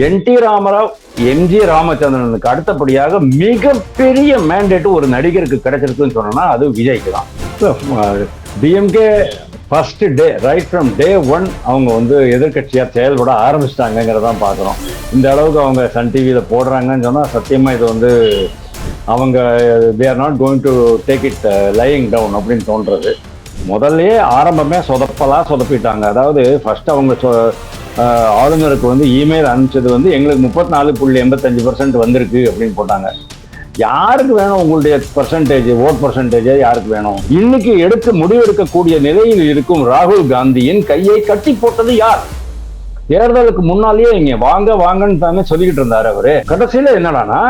என்.டி. ராமராவ், எம்.ஜி. ராமச்சந்திரனுக்கு அடுத்தபடியாக மிகப்பெரிய மேண்டேட் ஒரு நடிகருக்கு கிடைச்சிருக்குன்னு சொன்னா அது விஜய்க்கு தான். DMK first day right from day one அவங்க வந்து எதிர்கட்சியா செயல்பட ஆரம்பிச்சிட்டாங்கிறதான் பாக்குறோம். இந்த அளவுக்கு அவங்க சன் டிவியில போடுறாங்கன்னு சொன்னா சத்தியமா இது வந்து அவங்க they are not going to take it lying down அப்படின்னு தோன்றது. முதல்லயே ஆரம்பமே சொதப்பிட்டாங்க. அதாவது ஃபர்ஸ்ட் அவங்க ஆளுநருக்கு வந்து இமெயில் அனுப்பிச்சது வந்து எங்களுக்கு 34.85% வந்திருக்கு அப்படின்னு போட்டாங்க. யாருக்கு வேணும் உங்களுடைய பர்சன்டேஜ், ஓட் பர்சன்டேஜ் யாருக்கு வேணும்? இன்னைக்கு முடிவெடுக்கக்கூடிய நிலையில் இருக்கும் ராகுல் காந்தியின் கையை கட்டி போட்டது யார்? தேர்தலுக்கு முன்னாலேயே இங்க வாங்கன்னு தானே சொல்லிக்கிட்டு இருந்தாரு அவரு. கடைசியில என்னடானா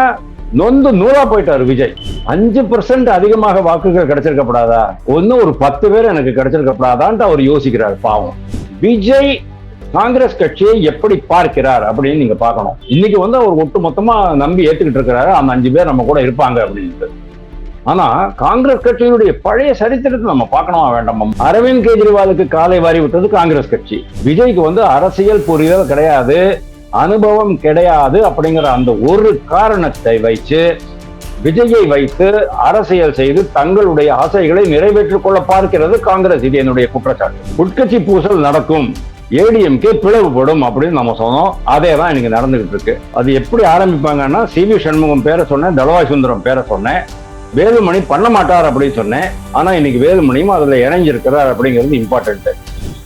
நொந்து நூறா போயிட்டாரு விஜய். 5% அதிகமாக வாக்குகள் கிடைச்சிருக்கப்படாதா, ஒன்னும் ஒரு 10 பேர் எனக்கு கிடைச்சிருக்கப்படாதான்ட்டு அவர் யோசிக்கிறார். பாவம் விஜய் காங்கிரஸ் கட்சியை எப்படி பார்க்கிறார் அப்படின்னு நீங்க பார்க்கணும். இன்னைக்கு வந்து அவர் ஒட்டு மொத்தமா நம்பி ஏத்துக்கிட்டு இருக்கிறாரு, அந்த 5 பேர் நம்ம கூட இருப்பாங்க அப்படின்ட்டு. ஆனா காங்கிரஸ் கட்சியினுடைய பழைய சரித்திரத்தை நம்ம பார்க்கணுமா வேண்டாமா? அரவிந்த் கெஜ்ரிவாலுக்கு காலை வாரி விட்டது காங்கிரஸ் கட்சி. விஜய்க்கு வந்து அரசியல் புரிதல் கிடையாது, அனுபவம் கிடையாது அப்படிங்கிற அந்த ஒரு காரணத்தை வைத்து விஜயை வைத்து அரசியல் செய்து தங்களுடைய ஆசைகளை நிறைவேற்றிக் கொள்ள பார்க்கிறது காங்கிரஸ். இது என்னுடைய குற்றச்சாட்டு. உட்கட்சி பூசல் நடக்கும், ஏடிஎம்கே பிளவுபடும் அப்படின்னு நம்ம சொன்னோம். அதே தான் இன்னைக்கு நடந்துகிட்டு இருக்கு. அது எப்படி ஆரம்பிப்பாங்கன்னா சி.வி. சண்முகம் பேரை சொன்னேன், தளவாய் சுந்தரம் பேரை சொன்னேன், வேலுமணி பண்ண மாட்டார் அப்படின்னு சொன்னேன். ஆனா இன்னைக்கு வேலுமணியும் அதுல இணைஞ்சிருக்கிறார் அப்படிங்கிறது important.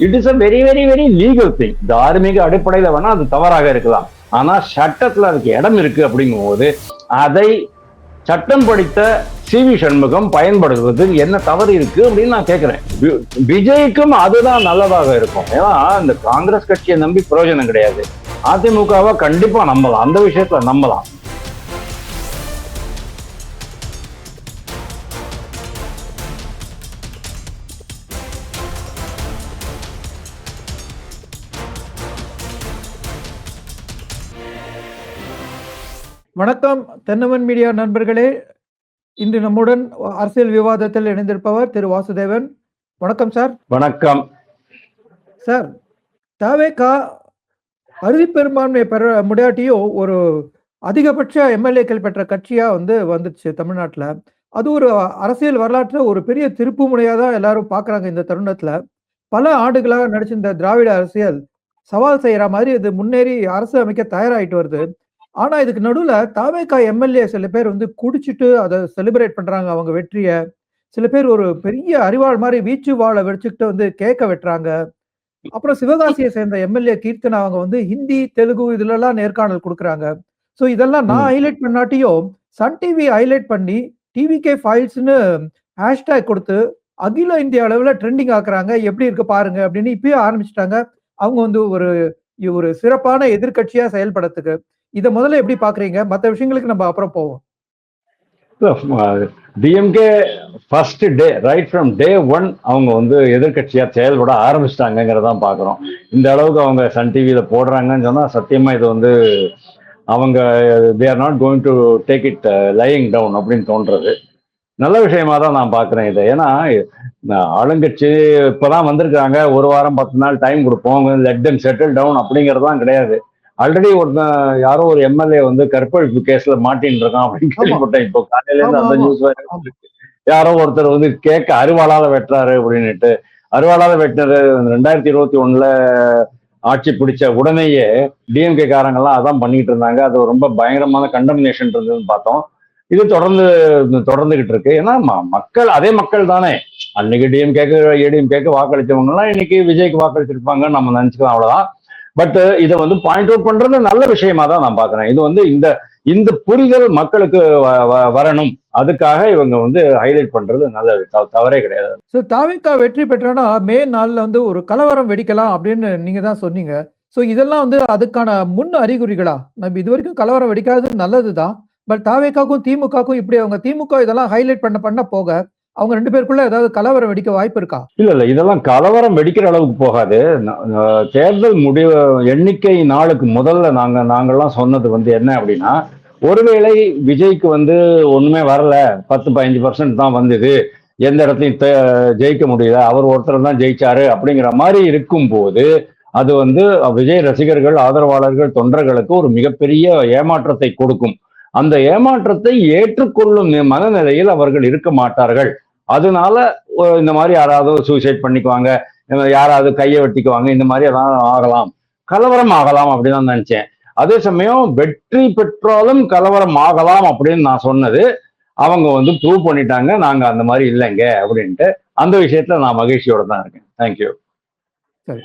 It is a very very very legal thing. தார்மீக அடிப்படையில வேணா அது தவறாக இருக்கலாம், ஆனா சட்டத்துல அதுக்கு இடம் இருக்கு அப்படிங்கும் போது அதை சட்டம் படித்த சி.வி. சண்முகம் பயன்படுத்துவது என்ன தவறு இருக்கு அப்படின்னு நான் கேட்கிறேன். விஜய்க்கும் அதுதான் நல்லதாக இருக்கும். ஏன்னா இந்த காங்கிரஸ் கட்சியை நம்பி பிரயோஜனம் கிடையாது. அதிமுகவை கண்டிப்பா நம்பலாம், அந்த விஷயத்துல நம்பலாம். வணக்கம் தென்னவன் மீடியா நண்பர்களே. இன்று நம்முடன் அரசியல் விவாதத்தில் இணைந்திருப்பவர் திரு வாசுதேவன். வணக்கம் சார். வணக்கம் சார். தவேக அறுதி பெரும்பான்மை பெற முடியாட்டியும் ஒரு அதிகபட்ச எம்எல்ஏக்கள் பெற்ற கட்சியா வந்துச்சு தமிழ்நாட்டில். அது ஒரு அரசியல் வரலாற்றில் ஒரு பெரிய திருப்பு முனையாக தான் எல்லாரும் பார்க்குறாங்க. இந்த தருணத்தில் பல ஆண்டுகளாக நடிச்ச இந்த திராவிட அரசியல் சவால் செய்கிற மாதிரி இது முன்னேறி அரசு அமைக்க தயாராகிட்டு வருது. ஆனா இதுக்கு நடுவுல தவேக எம்எல்ஏ சில பேர் குடிச்சிட்டு அதை செலிப்ரேட் பண்றாங்க அவங்க வெற்றிய. சில பேர் ஒரு பெரிய அறிவாள் மாதிரி வீச்சு வாழை வச்சுக்கிட்டு கேக்க வெட்டுறாங்க. அப்புறம் சிவகாசியை சேர்ந்த எம்எல்ஏ கீர்த்தனா அவங்க ஹிந்தி, தெலுங்கு இதுல எல்லாம் நேர்காணல் கொடுக்குறாங்க. ஸோ இதெல்லாம் நான் ஹைலைட் பண்ணாட்டியும் சன் டிவி ஹைலைட் பண்ணி டிவிகே ஃபைல்ஸ்னு ஹேஷ்டேக் கொடுத்து அகில இந்திய அளவில் ட்ரெண்டிங் ஆக்குறாங்க. எப்படி இருக்கு பாருங்க அப்படின்னு இப்பயே ஆரம்பிச்சிட்டாங்க. அவங்க ஒரு சிறப்பான எதிர்கட்சியா செயல்படத்துக்கு. இதை முதல்ல எப்படி பாக்குறீங்க? மற்ற விஷயங்களுக்கு நம்ம அப்புறம் போவோம். DMK first day right from day one அவங்க எதிர்கட்சியா செயல்பட ஆரம்பிச்சிட்டாங்கிறதான் பாக்குறோம். இந்த அளவுக்கு அவங்க சன் டிவியில போடுறாங்கன்னு சொன்னா சத்தியமா இது அவங்க they are not going to take it lying down அப்படின்னு தோன்றது. நல்ல விஷயமா தான் நான் பாக்குறேன் இதை. ஏன்னா ஆளுங்கட்சி இப்பதான் வந்திருக்காங்க, ஒரு வாரம் 10 நாள் டைம் கொடுப்போம், லெட் தெம் செட்டில் டவுன் அப்படிங்கறதுதான் கிடையாது. ஆல்ரெடி யாரோ ஒரு எம்எல்ஏ கற்பழிப்பு கேஸ்ல மாட்டின்னு இருக்கான் அப்படின்னு கேள்விப்பட்டேன். இப்போ காலையில இருந்து அந்த நியூஸ் யாரோ ஒருத்தர் கேட்க அருவாளால வெட்டுறாரு அப்படின்னுட்டு. அருவாளால வெட்டினது 2021 ஆட்சி பிடிச்ச உடனேயே டிஎம்கே காரங்கெல்லாம் அதான் பண்ணிட்டு இருந்தாங்க. அது ரொம்ப பயங்கரமான கண்டமினேஷன் இருந்ததுன்னு பார்த்தோம். இது தொடர்ந்துகிட்டு இருக்கு. ஏன்னா மக்கள் அதே மக்கள் தானே. அன்னைக்கு டிஎம்கேக்கு ஏடிஎம்கேக்கு வாக்களிச்சவங்க எல்லாம் இன்னைக்கு விஜய்க்கு வாக்களிச்சிருப்பாங்கன்னு நம்ம நினைச்சுக்கலாம், அவ்வளவுதான். பட் இதை பாயிண்ட் அவுட் பண்றது நல்ல விஷயமா தான் நான் பாக்குறேன். இது இந்த புரிதல் மக்களுக்கு வரணும், அதுக்காக இவங்க ஹைலைட் பண்றது நல்லது, தவறே கிடையாது. தவேக வெற்றி பெற்றனா மே 4 ஒரு கலவரம் வெடிக்கலாம் அப்படின்னு நீங்க தான் சொன்னீங்க. ஸோ இதெல்லாம் அதுக்கான முன் அறிகுறிகளா? நம்ம இது வரைக்கும் கலவரம் வெடிக்காதது நல்லதுதான். பட் தவேகாக்கும் திமுகக்கும் இப்படி அவங்க திமுக இதெல்லாம் ஹைலைட் பண்ண போக அவங்க 2 பேருக்குள்ள ஏதாவது கலவரம் வெடிக்க வாய்ப்பு இருக்கா? இல்ல இதெல்லாம் கலவரம் வெடிக்கிற அளவுக்கு போகாது. தேர்தல் முடிவு எண்ணிக்கை நாளுக்கு முதல்ல நாங்கெல்லாம் சொன்னது என்ன அப்படின்னா, ஒருவேளை விஜய்க்கு ஒண்ணுமே வரல, 10-15% தான் வந்தது, எந்த இடத்துலையும் ஜெயிக்க முடியல, அவர் ஒருத்தர் தான் ஜெயிச்சாரு அப்படிங்கிற மாதிரி இருக்கும் போது அது வந்து விஜய் ரசிகர்கள், ஆதரவாளர்கள், தொண்டர்களுக்கு ஒரு மிகப்பெரிய ஏமாற்றத்தை கொடுக்கும். அந்த ஏமாற்றத்தை ஏற்றுக்கொள்ளும் மனநிலையில் அவர்கள் இருக்க மாட்டார்கள். அதனால இந்த மாதிரி யாராவது சூசைட் பண்ணிக்குவாங்க, யாராவது கையை வெட்டிக்குவாங்க, இந்த மாதிரி ஏதாவது ஆகலாம், கலவரம் ஆகலாம் அப்படின்னு நினைச்சேன். அதே சமயம் வெற்றி பெற்றாலும் கலவரம் ஆகலாம் அப்படின்னு நான் சொன்னது அவங்க வந்து ப்ரூவ் பண்ணிட்டாங்க. நாங்க அந்த மாதிரி இல்லைங்க அப்படின்ட்டு. அந்த விஷயத்துல நான் மகிழ்ச்சியோட தான் இருக்கேன். தேங்க்யூ. சரி.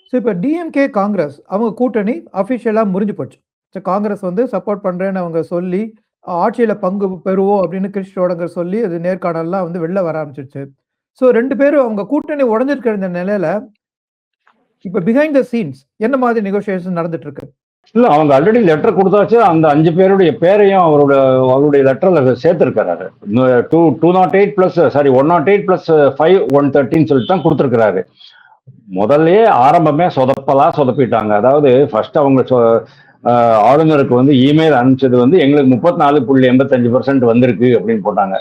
ஸோ இப்போ டிஎம்கே காங்கிரஸ் அவங்க கூட்டணி அஃபிஷியலாக முறிஞ்சு போச்சு. ஸோ காங்கிரஸ் வந்து சப்போர்ட் பண்ணுறேன்னு அவங்க சொல்லி ஆட்சியில் பங்கு பெறுவோம் அப்படின்னு கிருஷ்ணோடங்கர் சொல்லி அது நேர்காணல்லாம் வந்து வெளில வர ஆரம்பிச்சிருச்சு. ஸோ 2 பேரும் அவங்க கூட்டணி உடஞ்சிருக்கிற இந்த நிலையில இப்போ பிஹைண்ட் த சீன்ஸ் என்ன மாதிரி நெகோசியேஷன் நடந்துட்டு இருக்கு? இல்ல அவங்க ஆல்ரெடி லெட்டர் கொடுத்தாச்சு. அந்த 5 பேருடைய பேரையும் அவருடைய லெட்டர்ல சேர்த்திருக்கிறாரு. 208 பிளஸ் 108 பிளஸ் 5 113 சொல்லிட்டு தான் கொடுத்துருக்கிறாரு. முதல்லயே ஆரம்பமே சொதப்பிட்டாங்க. அதாவது ஃபர்ஸ்ட் அவங்க ஆளுநருக்கு வந்து இமெயில் அனுப்பிச்சது வந்து எங்களுக்கு 34.85% வந்திருக்கு அப்படின்னு போட்டாங்க.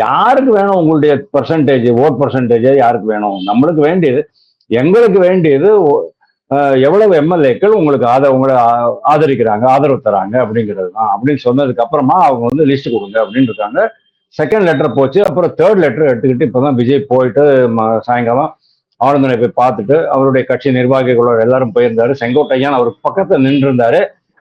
யாருக்கு வேணும் உங்களுடைய பர்சன்டேஜ், ஓட் பர்சன்டேஜ் யாருக்கு வேணும்? நம்மளுக்கு வேண்டியது, எங்களுக்கு வேண்டியது எவ்வளவு எம்எல்ஏக்கள் உங்களுக்கு உங்களை ஆதரிக்கிறாங்க, ஆதரவு தராங்க அப்படிங்கிறது தான். அப்படின்னு சொன்னதுக்கு அப்புறமா அவங்க வந்து லிஸ்ட் கொடுங்க அப்படின்னு இருக்காங்க. செகண்ட் லெட்டர் போச்சு. அப்புறம் தேர்ட் லெட்டர் எடுத்துக்கிட்டு இப்பதான் விஜய் போயிட்டு சாயங்காலம் ஆளுநரை போய் பார்த்துட்டு அவருடைய கட்சி நிர்வாகிகளோட எல்லாரும் போயிருந்தாரு. செங்கோட்டையன் அவருக்கு பக்கத்துல நின்று இருந்தாரு.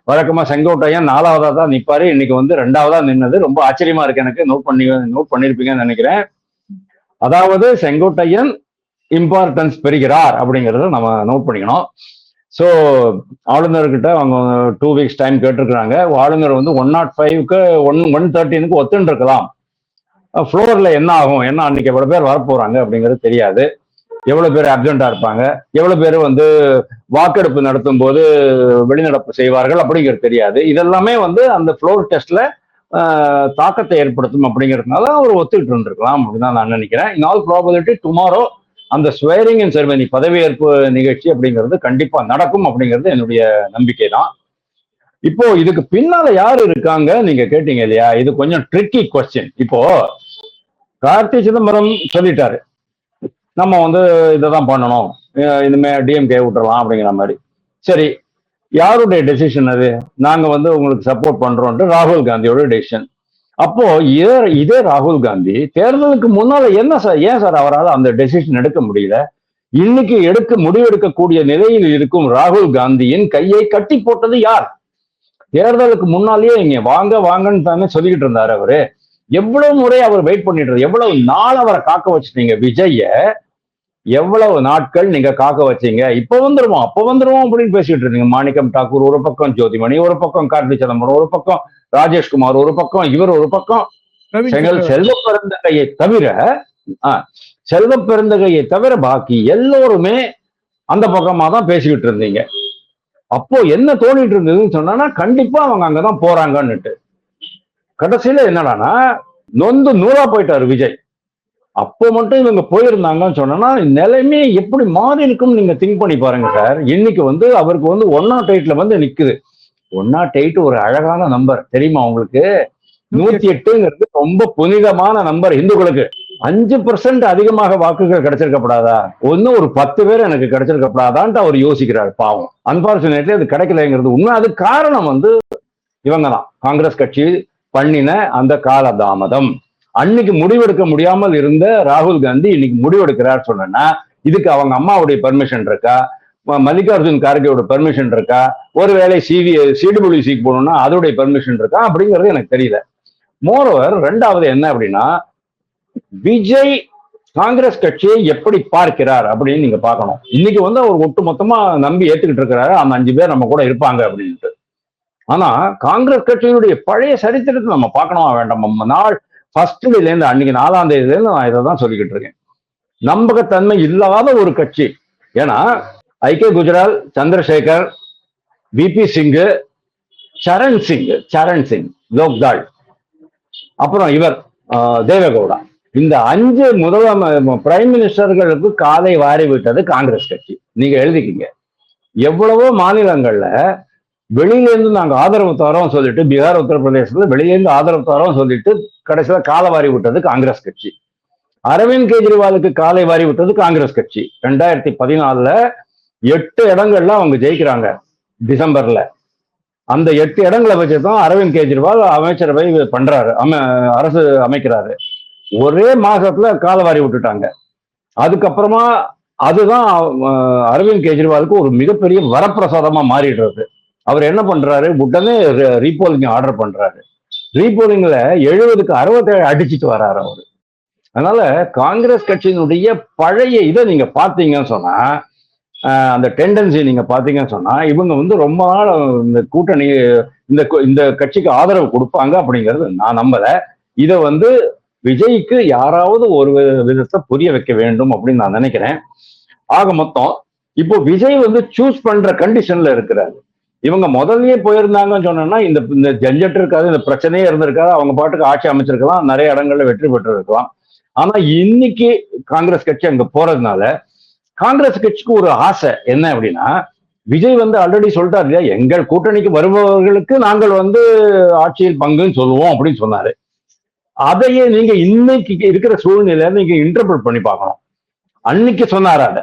வழக்கமா செங்கோட்டையன் 4வதா தான் நிப்பாரு. இன்னைக்கு வந்து 2வதா நின்னது ரொம்ப ஆச்சரியமா இருக்கு எனக்கு. நோட் பண்ணிருப்பீங்கன்னு நினைக்கிறேன். அதாவது செங்கோட்டையன் இம்பார்ட்டன்ஸ் பெறுகிறார் அப்படிங்கிறத நம்ம நோட் பண்ணிக்கணும். ஸோ ஆளுநர்கிட்ட அவங்க 2 வீக்ஸ் டைம் கேட்டிருக்கிறாங்க. ஆளுநர் வந்து 105க்கு 113க்கு ஒத்துன்னு இருக்கலாம். ஃப்ளோர்ல என்ன ஆகும், என்ன அன்னைக்கு எவ்வளவு பேர் வரப்போறாங்க அப்படிங்கிறது தெரியாது. எவ்வளவு பேர் அப்சென்டா இருப்பாங்க, எவ்வளவு பேர் வந்து வாக்கெடுப்பு நடத்தும் போது வெளிநடப்பு செய்வார்கள் அப்படிங்கிறது தெரியாது. இதெல்லாமே வந்து அந்த ஃப்ளோர் டெஸ்ட்ல தாக்கத்தை ஏற்படுத்தும் அப்படிங்கிறதுனால அவர் ஒத்துக்கிட்டு இருந்திருக்கலாம் அப்படின்னு தான் நான் நினைக்கிறேன். இன் ஆல் ப்ராபபிலிட்டி டுமாரோ அந்த ஸ்வேரிங் அண்ட் செரமனி, பதவியேற்பு நிகழ்ச்சி அப்படிங்கிறது கண்டிப்பா நடக்கும் அப்படிங்கிறது என்னுடைய நம்பிக்கை தான். இப்போ இதுக்கு பின்னால யாரு இருக்காங்க நீங்க கேட்டீங்க இல்லையா, இது கொஞ்சம் ட்ரிக்கி கொஸ்டின். இப்போ கார்த்தி சிதம்பரம் சொல்லிட்டாரு, நம்ம வந்து இதைதான் பண்ணணும், இனிமே டிஎம்கே விட்டுறலாம் அப்படிங்கிற மாதிரி. சரி, யாருடைய டெசிஷன் அது? நாங்க வந்து உங்களுக்கு சப்போர்ட் பண்றோம்ட்டு ராகுல் காந்தியோட டெசிஷன். அப்போ இதே ராகுல் காந்தி தேர்தலுக்கு முன்னால என்ன சார், ஏன் சார் அவரால் அந்த டெசிஷன் எடுக்க முடியல? இன்னைக்கு முடிவெடுக்கக்கூடிய நிலையில் இருக்கும் ராகுல் காந்தியின் கையை கட்டி போட்டது யார்? தேர்தலுக்கு முன்னாலேயே இங்க வாங்கன்னு தானே சொல்லிக்கிட்டு இருந்தாரு அவரு. எவ்வளவு முறை அவர் வெயிட் பண்ணிட்டு, எவ்வளவு நாள் அவரை காக்க வச்சுட்டீங்க விஜய, எவ்வளவு நாட்கள் நீங்க காக்க வச்சீங்க? இப்ப வந்துருவோம் அப்படின்னு பேசிட்டு இருந்தீங்க. மாணிக்கம் தாக்கூர் ஒரு பக்கம், ஜோதிமணி ஒரு பக்கம், கார்த்தி சிதம்பரம் ஒரு பக்கம், ராஜேஷ்குமார் ஒரு பக்கம், இவர் ஒரு பக்கம். செல்வ பெருந்தகையை தவிர பாக்கி எல்லோருமே அந்த பக்கமா தான் பேசிக்கிட்டு இருந்தீங்க. அப்போ என்ன தோணிட்டு இருந்ததுன்னு சொன்னா, கண்டிப்பா அவங்க அங்கதான் போறாங்கன்னுட்டு. கடைசியில என்னடானா நொந்து நூறா போயிட்டாரு விஜய். அப்போ மட்டும் இவங்க போயிருந்தாங்கன்னு சொன்னா நிலைமை எப்படி மாறி இருக்கும் நீங்க திங்க் பண்ணி பாருங்க சார். இன்னைக்கு வந்து அவருக்கு வந்து 108ல வந்து நிக்குது. 108 ஒரு அழகான நம்பர் தெரியுமா உங்களுக்கு? 108ங்கிறது ரொம்ப புனிதமான நம்பர் இந்துக்களுக்கு. 5% அதிகமாக வாக்குகள் கிடைச்சிருக்கப்படாதா? ஒரு 10 பேர் எனக்கு கிடைச்சிருக்கப்படாதான்ட்டு அவர் யோசிக்கிறார் பாவம். அன்பார்ச்சுனேட்லி அது கிடைக்கலைங்கிறது உண்மை. அது காரணம் வந்து இவங்க தான், காங்கிரஸ் கட்சி பண்ணின அந்த கால தாமதம். அன்னைக்கு முடிவெடுக்க முடியாமல் இருந்த ராகுல் காந்தி இன்னைக்கு முடிவெடுக்கிறார் சொன்னா, இதுக்கு அவங்க அம்மாவுடைய பெர்மிஷன் இருக்கா, மல்லிகார்ஜுன் கார்கேயோட பெர்மிஷன் இருக்கா, ஒருவேளை சிடபிள்யூசிக்கு போகணும்னா அதோடைய பெர்மிஷன் இருக்கா அப்படிங்கிறது எனக்கு தெரியல. மோரோவர் ரெண்டாவது என்ன அப்படின்னா, விஜய் காங்கிரஸ் கட்சியை எப்படி பார்க்கிறார் அப்படின்னு நீங்க பார்க்கணும். இன்னைக்கு வந்து அவர் ஒட்டு மொத்தமா நம்பி ஏத்துக்கிட்டு இருக்கிறாரு, அந்த 5 பேர் நம்ம கூட இருப்பாங்க அப்படின்ட்டு. ஆனா காங்கிரஸ் கட்சியினுடைய பழைய சரித்திரத்தை நம்ம பார்க்கணுமா வேண்டாம்? நம்ம நாள் ஃபர்ஸ்ட் டேல இருந்து, அன்னைக்கு 4ஆம் தேதியில இருந்து நான் இதை தான் சொல்லிக்கிட்டு இருக்கேன். நம்பகத்தன்மை இல்லாத ஒரு கட்சி. ஏன்னா ஐகே குஜரால், சந்திரசேகர், விபி சிங், சரண் சிங் லோக்தாள், அப்புறம் இவர் தேவேகவுடா, இந்த 5 பிரைம் மினிஸ்டர்களுக்கு காலை வாரி விட்டது காங்கிரஸ் கட்சி. நீங்க எழுதிக்கிங்க. எவ்வளவோ மாநிலங்கள்ல வெளியிலேருந்து நாங்க ஆதரவு தரோம் சொல்லிட்டு, பீகார், உத்தரப்பிரதேசத்துல வெளியிலேருந்து ஆதரவு தரோம் சொல்லிட்டு கடைசியில காலை வாரி விட்டது காங்கிரஸ் கட்சி. அரவிந்த் கெஜ்ரிவாலுக்கு காலை வாரி விட்டது காங்கிரஸ் கட்சி. 2014 8 இடங்கள்ல அவங்க ஜெயிக்கிறாங்க டிசம்பர்ல. அந்த 8 இடங்களை வச்சுதான் அரவிந்த் கெஜ்ரிவால் அமைச்சரவை பண்றாரு, அரசு அமைக்கிறாரு. ஒரே மாசத்துல காலவாரி விட்டுட்டாங்க. அதுக்கப்புறமா அதுதான் அரவிந்த் கெஜ்ரிவாலுக்கு ஒரு மிகப்பெரிய வரப்பிரசாதமா மாறிடுறது. அவர் என்ன பண்றாரு, உடனே ரீபோலிங் ஆர்டர் பண்றாரு. ரீபோலிங்ல 70க்கு 67 அடிச்சுட்டு வர்றாரு அவரு. அதனால காங்கிரஸ் கட்சியினுடைய பழைய இதை நீங்க பாத்தீங்கன்னு சொன்னா, அந்த டெண்டன்சி நீங்க பாத்தீங்கன்னு சொன்னா, இவங்க வந்து ரொம்ப நாள் இந்த கூட்டணி இந்த கட்சிக்கு ஆதரவு கொடுப்பாங்க அப்படிங்கிறது நான் நம்பல. இதை வந்து விஜய்க்கு யாராவது ஒரு விதத்தை புரிய வைக்க வேண்டும் அப்படின்னு நான் நினைக்கிறேன். ஆக மொத்தம் இப்போ விஜய் வந்து சூஸ் பண்ற கண்டிஷன்ல இருக்கிறாரு. இவங்க முதல்லயே போயிருந்தாங்கன்னு சொன்னா இந்த ஜஞ்சட் இருக்காது, இந்த பிரச்சனையே இருந்திருக்காது, அவங்க பாட்டுக்கு ஆட்சி அமைச்சிருக்கலாம், நிறைய இடங்கள்ல வெற்றி பெற்று இருக்கலாம். ஆனா இன்னைக்கு காங்கிரஸ் கட்சி அங்க போறதுனால காங்கிரஸ் கட்சிக்கு ஒரு ஆசை என்ன அப்படின்னா, விஜய் வந்து ஆல்ரெடி சொல்லிட்டாரு இல்லையா, எங்கள் கூட்டணிக்கு வருபவர்களுக்கு நாங்கள் வந்து ஆட்சியில் பங்குன்னு சொல்லுவோம் அப்படின்னு சொன்னாரு. அதையே நீங்க இன்னைக்கு இருக்கிற சூழ்நிலை நீங்க இன்டர்பிரட் பண்ணி பார்க்கணும். அன்னைக்கு சொன்னார் அதை,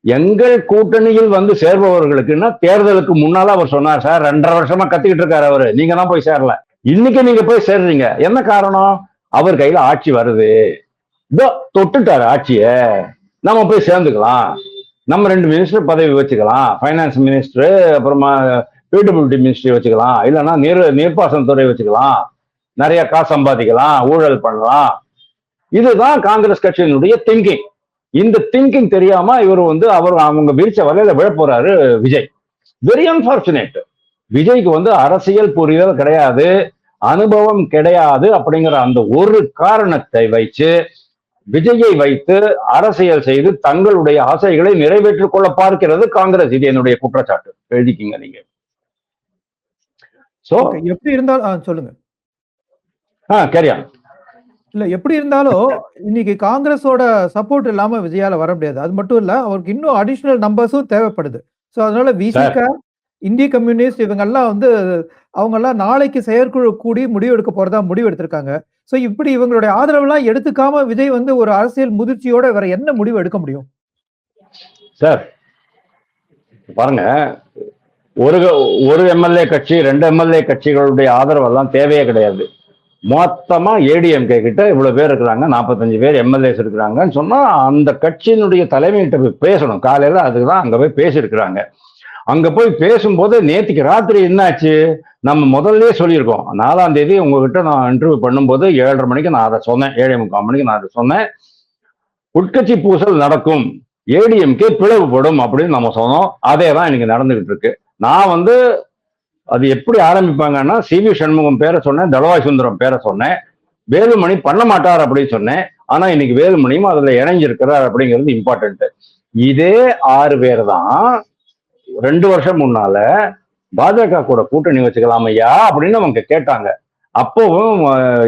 எங்கள் கூட்டணியில் வந்து சேர்பவர்களுக்குன்னா தேர்தலுக்கு முன்னால அவர் சொன்னார், சார் 2.5 வருஷமா கத்திக்கிட்டு இருக்காரு அவரு, நீங்க தான் போய் சேரல. இன்னைக்கு நீங்க போய் சேர்றீங்க, என்ன காரணம்? அவர் கையில ஆட்சி வருது, இதோ தொட்டுட்டாரு ஆட்சிய, நம்ம போய் சேர்ந்துக்கலாம், நம்ம 2 மினிஸ்டர் பதவி வச்சுக்கலாம், பைனான்ஸ் மினிஸ்டர், அப்புறமா பிடபிள்யூடி மினிஸ்ட்ரி வச்சுக்கலாம், இல்லைன்னா நீர்ப்பாசனத்துறை வச்சுக்கலாம், நிறைய காசு சம்பாதிக்கலாம், ஊழல் பண்ணலாம். இதுதான் காங்கிரஸ் கட்சியினுடைய திங்கிங். இந்த திங்கிங் தெரியாம இவர் வந்து அவங்க விரிச்ச வலையில விழ போறாரு விஜய். Very unfortunate. விஜய்க்கு வந்து அரசியல் புரிதல் கிடையாது, அனுபவம் கிடையாது அப்படிங்கிற அந்த ஒரு காரணத்தை வைத்து விஜயை வைத்து அரசியல் செய்து தங்களுடைய ஆசைகளை நிறைவேற்றிக் கொள்ள பார்க்கிறது காங்கிரஸ். இது என்னுடைய குற்றச்சாட்டு, எழுதிக்கிங்க நீங்க. சோ எப்படி இருந்தாலும் சொல்லுங்க. கேரியா. இல்ல எப்படி இருந்தாலும் இன்னைக்கு காங்கிரஸோட சப்போர்ட் இல்லாம விஜயால வர முடியாது. அது மட்டும் இல்ல, அவருக்கு இன்னும் அடிஷனல் நம்பர்ஸும் தேவைப்படுது. சோ அதனால விசிக, இந்திய கம்யூனிஸ்ட் இவங்க எல்லாம் வந்து அவங்க எல்லாம் நாளைக்கு செயற்குழு கூடி முடிவு எடுக்க போறதா முடிவு எடுத்திருக்காங்க. சோ இப்படி இவங்களுடைய ஆதரவெல்லாம் எடுத்துக்காம விஜய் வந்து ஒரு அரசியல் முதிர்ச்சியோட வேற என்ன முடிவு எடுக்க முடியும்? சார் பாருங்க, ஒரு எம்எல்ஏ கட்சி 2 எம்எல்ஏ கட்சிகளுடைய ஆதரவெல்லாம் தேவையே கிடையாது. மொத்தமா ஏடிஎம்கே கிட்ட இவ்வளவு பேர் இருக்கிறாங்க, 45 பேர் எம்எல்ஏஸ் இருக்கிறாங்கன்னு சொன்னா அந்த கட்சியினுடைய தலைமையிட்ட போய் பேசணும். காலையில அதுக்குதான் அங்க போய் பேசியிருக்கிறாங்க. அங்க போய் பேசும்போது நேற்றுக்கு ராத்திரி என்னாச்சு, நம்ம முதல்ல சொல்லியிருக்கோம், 4ஆம் தேதி உங்ககிட்ட நான் இன்டர்வியூ பண்ணும்போது 7:30 மணிக்கு நான் அதை சொன்னேன், 7:45 மணிக்கு நான் அதை சொன்னேன், உட்கட்சி பூசல் நடக்கும், ஏடிஎம்கே பிளவுபடும் அப்படின்னு நம்ம சொன்னோம். அதே தான் இன்னைக்கு நடந்துகிட்டு இருக்கு. நான் வந்து அது எப்படி ஆரம்பிப்பாங்கன்னா, சிவி சண்முகம் பேரை சொன்னேன், தளவாய் சுந்தரம் பேரை சொன்னேன், வேலுமணி பண்ண மாட்டார் அப்படின்னு சொன்னேன். ஆனா இன்னைக்கு வேலுமணியும் அதுல இணைஞ்சிருக்கிறார் அப்படிங்கிறது இம்பார்ட்டன்ட். இதே 6 பேர் தான் 2 வருஷம் முன்னால பாஜக கூட கூட்டணி வச்சுக்கலாம் ஐயா அப்படின்னு அவங்க கேட்டாங்க. அப்பவும்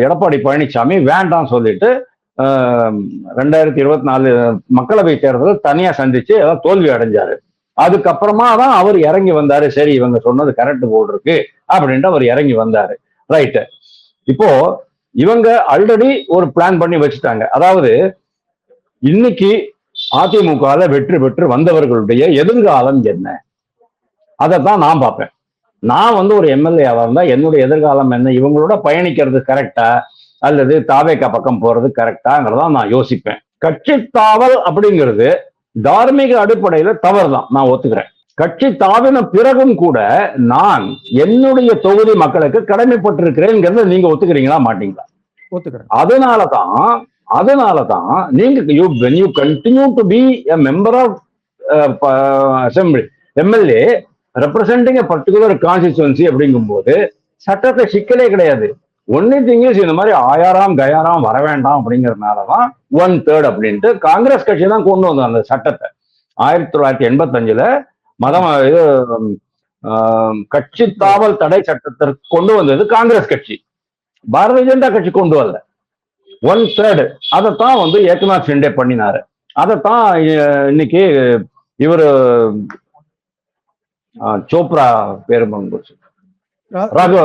எடப்பாடி பழனிசாமி வேண்டாம் சொல்லிட்டு 2024 மக்களவை தேர்தலில் தனியா சந்திச்சு ஏதாவது தோல்வி அடைஞ்சாரு. அதுக்கப்புறமா தான் அவர் இறங்கி வந்தாரு, சரி இவங்க சொன்னது கரெக்ட் போல் இருக்கு அப்படின்ட்டு அவர் இறங்கி வந்தாரு. ரைட்டு. இப்போ இவங்க ஆல்ரெடி ஒரு பிளான் பண்ணி வச்சுட்டாங்க. அதாவது இன்னைக்கு அதிமுகல வெற்றி பெற்று வந்தவர்களுடைய எதிர்காலம் என்ன, அதைத்தான் நான் பார்ப்பேன். நான் வந்து ஒரு எம்எல்ஏவா இருந்தா என்னுடைய எதிர்காலம் என்ன, இவங்களோட பயணிக்கிறது கரெக்டா அல்லது தாவேக்கா பக்கம் போறது கரெக்டாங்கிறதான் நான் யோசிப்பேன். கட்சி தாவல் அப்படிங்கிறது தார்மீக அடிப்படையில தவறு தான், நான் ஒத்துக்கிறேன். கட்சி தாவின பிறகும் கூட நான் என்னுடைய தொகுதி மக்களுக்கு கடமைப்பட்டிருக்கிறேங்கிறத நீங்க ஒத்துக்கிறீங்களா மாட்டீங்களா? ஒத்துக்கிறேன். அதனாலதான் நீங்க when you continue to be a member of assembly, MLA representing a particular constituency அப்படிங்கும் போது சட்டத்தை சிக்கலே கிடையாது. ஒன்லி திங் இஸ் இந்த மாதிரி ஆயாராம் கயாராம் வர வேண்டாம் அப்படிங்கறதுனாலதான் 1/3 அப்படின்ட்டு காங்கிரஸ் கட்சி தான் கொண்டு வந்தோம் அந்த சட்டத்தை. 1985ல இது கட்சி தாவல் தடை சட்டத்திற்கு கொண்டு வந்தது காங்கிரஸ் கட்சி, பாரதிய ஜனதா கட்சி கொண்டு வரல. 1/3 அதைத்தான் வந்து ஏக்நாத் ஷிண்டே பண்ணினாரு. அதைத்தான் இன்னைக்கு இவரு சோப்ரா பேரு ரகு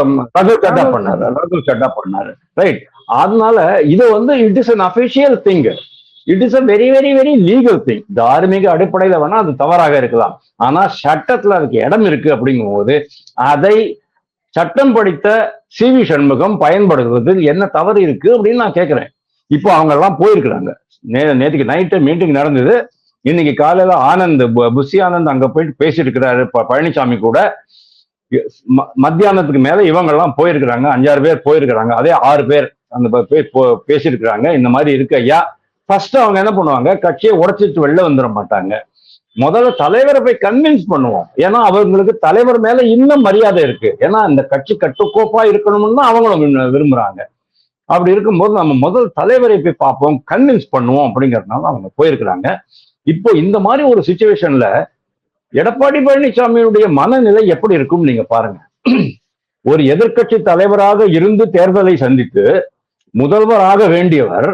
சட்டா பண்ணாரு. ரைட். அதனால இது வந்து it is an official thing. It is a very very very legal thing. தார்மீக அடிப்படையில வேணா அது தவறாக இருக்கலாம், ஆனா சட்டத்துல அதுக்கு இடம் இருக்கு அப்படிங்கும் போது அதை சட்டம் படித்த சி.வி. சண்முகம் பயன்படுத்துவதில் என்ன தவறு இருக்கு அப்படின்னு நான் கேட்கிறேன். இப்போ அவங்க எல்லாம் போயிருக்கிறாங்க. நேற்றுக்கு நைட்டு மீட்டிங் நடந்தது. இன்னைக்கு காலையில ஆனந்த் புஷி ஆனந்த் அங்க போயிட்டு பேசிட்டு இருக்கிறாரு பழனிசாமி கூட. மத்தியானத்துக்கு மேல இவங்க எல்லாம் போயிருக்கிறாங்க, 5-6 பேர் போயிருக்கிறாங்க. அதே 6 பேர் அந்த பேசியிருக்கிறாங்க. இந்த மாதிரி இருக்கு ஐயா. ஃபர்ஸ்ட் அவங்க என்ன பண்ணுவாங்க, கட்சியை உடைச்சிட்டு வெளில வந்துட மாட்டாங்க. முதல்ல தலைவரை போய் கன்வின்ஸ் பண்ணுவோம். ஏன்னா அவங்களுக்கு தலைவர் மேல இன்னும் மரியாதை இருக்கு. ஏன்னா இந்த கட்சி கட்டுக்கோப்பா இருக்கணும்னு அவங்களும் விரும்புறாங்க. அப்படி இருக்கும்போது நம்ம முதல் தலைவரை போய் பார்ப்போம், கன்வின்ஸ் பண்ணுவோம் அப்படிங்கறதுனால அவங்க போயிருக்கிறாங்க. இப்போ இந்த மாதிரி ஒரு சிச்சுவேஷன்ல எடப்பாடி பழனிசாமியுடைய மனநிலை எப்படி இருக்கும் நீங்க பாருங்க. ஒரு எதிர்கட்சி தலைவராக இருந்து தேர்தலை சந்தித்து முதல்வராக வேண்டியவர்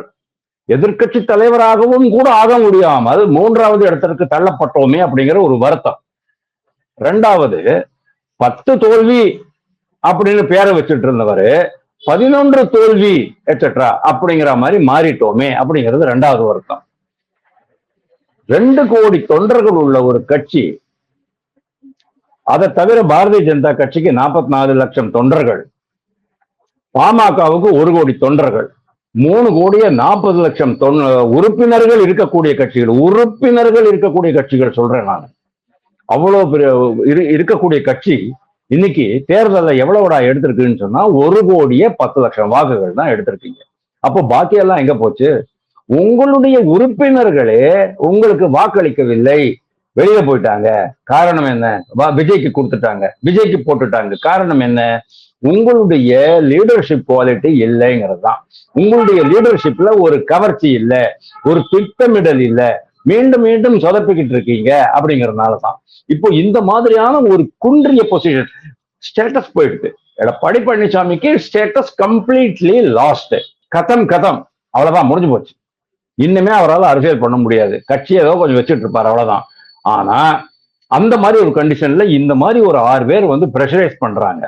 எதிர்கட்சி தலைவராகவும் கூட ஆக முடியாமல் 3வது இடத்திற்கு தள்ளப்பட்டோமே அப்படிங்கிற ஒரு வருத்தம். 2வது 10 தோல்வி அப்படின்னு பேரை வச்சுட்டு இருந்தவர் 11 தோல்வி எட்ஸெட்ரா அப்படிங்கிற மாதிரி மாறிட்டோமே அப்படிங்கிறது 2வது வருத்தம். 2 கோடி தொண்டர்கள் உள்ள ஒரு கட்சி, அதை தவிர பாரதிய ஜனதா கட்சிக்கு 44 லட்சம் தொண்டர்கள், பாமகவுக்கு 1 கோடி தொண்டர்கள், 3 கோடியே 40 லட்சம் உறுப்பினர்கள் இருக்கக்கூடிய கட்சிகள் சொல்றேன் நான். அவ்வளவு பெரிய இருக்கக்கூடிய கட்சி இன்னைக்கு தேர்தலை எவ்வளவுடா எடுத்திருக்குன்னு சொன்னா 1 கோடியே 10 லட்சம் வாக்குகள் தான் எடுத்திருக்கீங்க. அப்போ பாக்கியெல்லாம் எங்க போச்சு? உங்களுடைய உறுப்பினர்களே உங்களுக்கு வாக்களிக்கவில்லை, வெளியே போயிட்டாங்க. காரணம் என்ன? விஜய்க்கு கொடுத்துட்டாங்க, விஜய்க்கு போட்டுட்டாங்க. காரணம் என்ன? உங்களுடைய லீடர்ஷிப் குவாலிட்டி இல்லைங்கிறது தான். உங்களுடைய லீடர்ஷிப்ல ஒரு கவர்ச்சி இல்லை, ஒரு திட்டமிடல் இல்லை, மீண்டும் மீண்டும் சொதப்பிக்கிட்டு இருக்கீங்க அப்படிங்கறதுனாலதான் இப்போ இந்த மாதிரியான ஒரு குன்றிய பொசிஷன் ஸ்டேட்டஸ் போயிடுது. எடப்பாடி பழனிசாமிக்கு ஸ்டேட்டஸ் கம்ப்ளீட்லி லாஸ்ட். கதம் அவ்வளவுதான், முடிஞ்சு போச்சு. இன்னுமே அவரால் அரசியல் பண்ண முடியாது. கட்சி ஏதோ கொஞ்சம் வச்சுட்டு இருப்பாரு, அவ்வளவுதான். ஆனா அந்த மாதிரி ஒரு கண்டிஷன்ல இந்த மாதிரி ஒரு 6 பேர் பிரஷரைஸ் பண்றாங்க.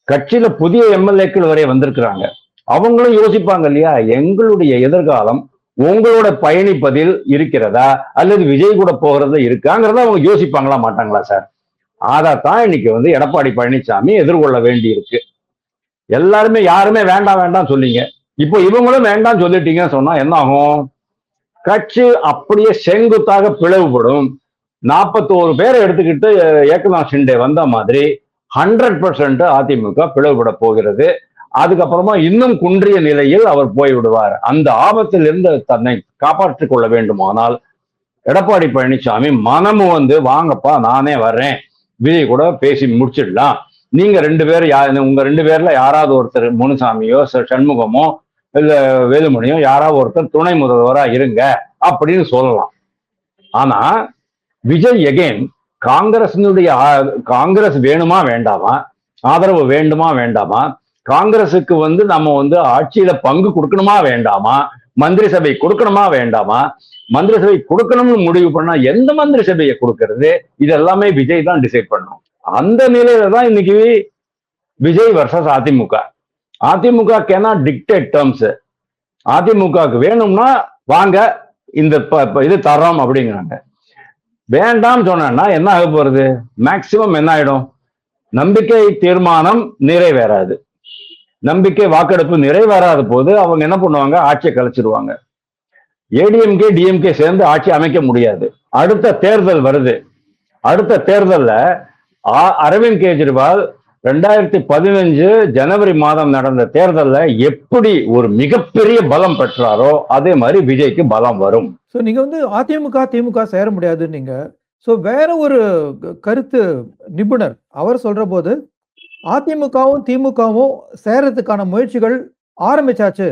கட்சியில புதிய எம்எல்ஏக்கள் வரை வந்திருக்கிறாங்க. அவங்களும் யோசிப்பாங்க இல்லையா, எங்களுடைய எதிர்காலம் உங்களோட பயணிப்பதில் இருக்கிறதா அல்லது விஜய் கூட போகிறதா இருக்காங்கிறத அவங்க யோசிப்பாங்களா மாட்டாங்களா சார்? அதைத்தான் இன்னைக்கு எடப்பாடி பழனிசாமி எதிர்கொள்ள வேண்டி இருக்கு. எல்லாருமே யாருமே வேண்டாம் சொன்னீங்க, இப்போ இவங்களும் வேண்டாம் சொல்லிட்டீங்கன்னு சொன்னா என்ன ஆகும்? கட்சி அப்படியே செங்குத்தாக பிளவுபடும். 41 பேரை எடுத்துக்கிட்டு ஏக்நாத் ஷிண்டே வந்த மாதிரி 100% அதிமுக பிளவுபட போகிறது. அதுக்கப்புறமா இன்னும் குன்றிய நிலையில் அவர் போய்விடுவார். அந்த ஆபத்திலிருந்து தன்னை காப்பாற்றிக் கொள்ள வேண்டுமானால் எடப்பாடி பழனிசாமி மனமும் வாங்கப்பா நானே வர்றேன், விஜய் கூட பேசி முடிச்சிடலாம், நீங்க 2 பேர் உங்க 2 பேர்ல யாராவது ஒருத்தர் முனுசாமியோ சண்முகமோ இல்ல வேலுமணியோ யாராவது ஒருத்தர் துணை முதல்வரா இருங்க அப்படின்னு சொல்லலாம். ஆனா விஜய் எகெயின் காங்கிரஸ் வேணுமா வேண்டாமா, ஆதரவு வேண்டுமா வேண்டாமா, காங்கிரஸுக்கு நம்ம ஆட்சியில பங்கு கொடுக்கணுமா வேண்டாமா, மந்திரி சபை கொடுக்கணுமா வேண்டாமா, மந்திரி சபை கொடுக்கணும்னு முடிவு பண்ணா எந்த மந்திரி சபையை கொடுக்கறது, இது எல்லாமே விஜய் தான் டிசைட் பண்ணணும். அந்த நிலையில தான் இன்னைக்கு Vijay versus AIADMK. AIADMK cannot dictate terms. அதிமுகவுக்கு வேணும்னா வாங்க இந்த இது தரோம் அப்படிங்கிறாங்க. வேண்டாம் சொன்னா என்ன ஆக போறது? மேக்சிமம் என்ன ஆயிடும்? நம்பிக்கை தீர்மானம் நிறைவேறாது. நம்பிக்கை வாக்கெடுப்பு நிறைவேறாத போது அவங்க என்ன பண்ணுவாங்க? ஆட்சியை கலைச்சிருவாங்க. ஏடிஎம்கே டிஎம்கே சேர்ந்து ஆட்சி அமைக்க முடியாது. அடுத்த தேர்தல் வருது. அடுத்த தேர்தல்ல அரவிந்த் கெஜ்ரிவால் 2015 ஜனவரி மாதம் நடந்த தேர்தல்ல எப்படி ஒரு மிகப்பெரிய பலம் பெற்றாரோ அதே மாதிரி விஜய்க்கு பலம் வரும். ஸோ நீங்க அதிமுக திமுக சேர முடியாது நீங்க. ஸோ வேற ஒரு கருத்து நிபுணர் அவர் சொல்ற போது அதிமுகவும் திமுகவும் சேரத்துக்கான முயற்சிகள் ஆரம்பிச்சாச்சு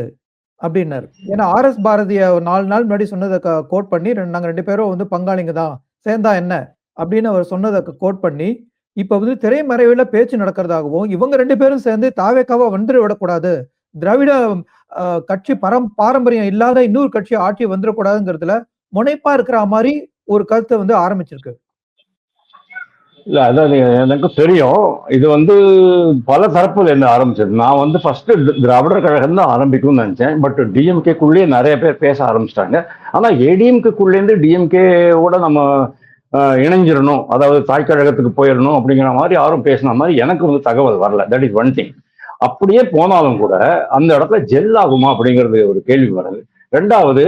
அப்படின்னாரு. ஏன்னா RS பாரதிய 4 நாள் முன்னாடி சொன்னதை கோட் பண்ணி நாங்க 2 பேரும் பங்காளிங்க தான், சேர்ந்தா என்ன அப்படின்னு அவர் சொன்னதை கோட் பண்ணி இப்ப திரைமறைவுல பேச்சு நடக்கிறதாகவும் இவங்க 2 பேரும் சேர்ந்து தாவேக்காவா வந்துட விடக்கூடாது, திராவிட கட்சி பாரம்பரியம் இல்லாத இன்னொரு கட்சி ஆட்சி வந்துடக்கூடாதுங்கிறதுல முனைப்பா இருக்கிற மாதிரி ஒரு கருத்தை ஆரம்பிச்சிருக்கு. இல்ல அதான் எனக்கு தெரியும். இது வந்து பல தரப்புல இருந்து ஆரம்பிச்சது. நான் வந்து ஃபர்ஸ்ட் திராவிடர் கழகம் தான் ஆரம்பிக்கும்னு நினைச்சேன். பட் டிஎம்கேக்குள்ளேயே நிறைய பேர் பேச ஆரம்பிச்சிட்டாங்க. ஆனா ஏடிஎம்கேக்குள்ளேருந்து டிஎம்கேவோட நம்ம இணைஞ்சிடணும், அதாவது தாய் கழகத்துக்கு போயிடணும் அப்படிங்கிற மாதிரி யாரும் பேசின மாதிரி எனக்கு வந்து தகவல் வரல. That is one thing. அப்படியே போனாலும் கூட அந்த இடத்துல ஜெல் ஆகுமா அப்படிங்கிறது ஒரு கேள்வி வருது. ரெண்டாவது,